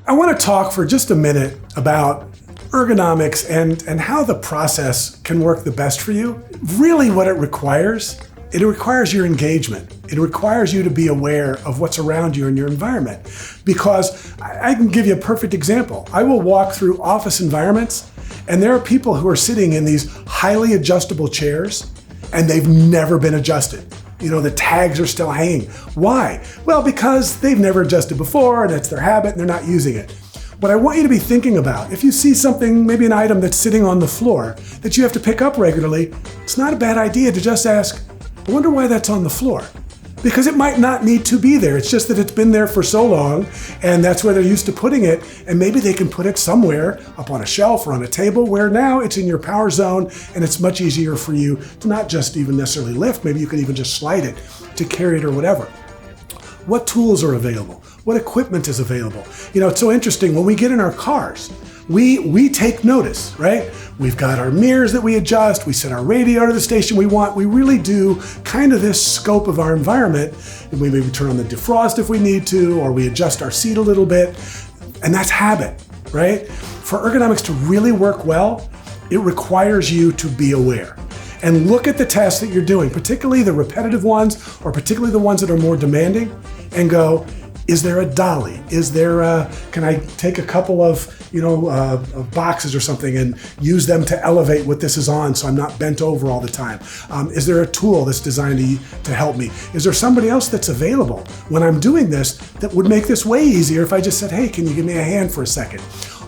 I want to talk for just a minute about ergonomics and how the process can work the best for you. Really what it requires your engagement. It requires you to be aware of what's around you in your environment. Because I can give you a perfect example. I will walk through office environments and there are people who are sitting in these highly adjustable chairs and they've never been adjusted. You know, the tags are still hanging. Why? Well, because they've never adjusted before and it's their habit and they're not using it. What I want you to be thinking about, if you see something, maybe an item that's sitting on the floor that you have to pick up regularly, it's not a bad idea to just ask, I wonder why that's on the floor. Because it might not need to be there. It's just that it's been there for so long and that's where they're used to putting it. And maybe they can put it somewhere up on a shelf or on a table where now it's in your power zone and it's much easier for you to not just even necessarily lift. Maybe you can even just slide it to carry it or whatever. What tools are available? What equipment is available? You know, it's so interesting. When we get in our cars, we take notice, right? We've got our mirrors that we adjust. We set our radio to the station we want. We really do kind of this scope of our environment. And we maybe turn on the defrost if we need to, or we adjust our seat a little bit. And that's habit, right? For ergonomics to really work well, it requires you to be aware. And look at the tasks that you're doing, particularly the repetitive ones, or particularly the ones that are more demanding, and go, is there a dolly? Is there can I take a couple of, boxes or something and use them to elevate what this is on so I'm not bent over all the time? Is there a tool that's designed to help me? Is there somebody else that's available when I'm doing this that would make this way easier if I just said, hey, can you give me a hand for a second?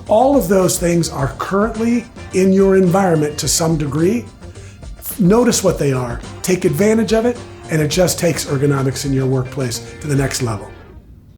All of those things are currently in your environment to some degree. Notice what they are, take advantage of it, and it just takes ergonomics in your workplace to the next level.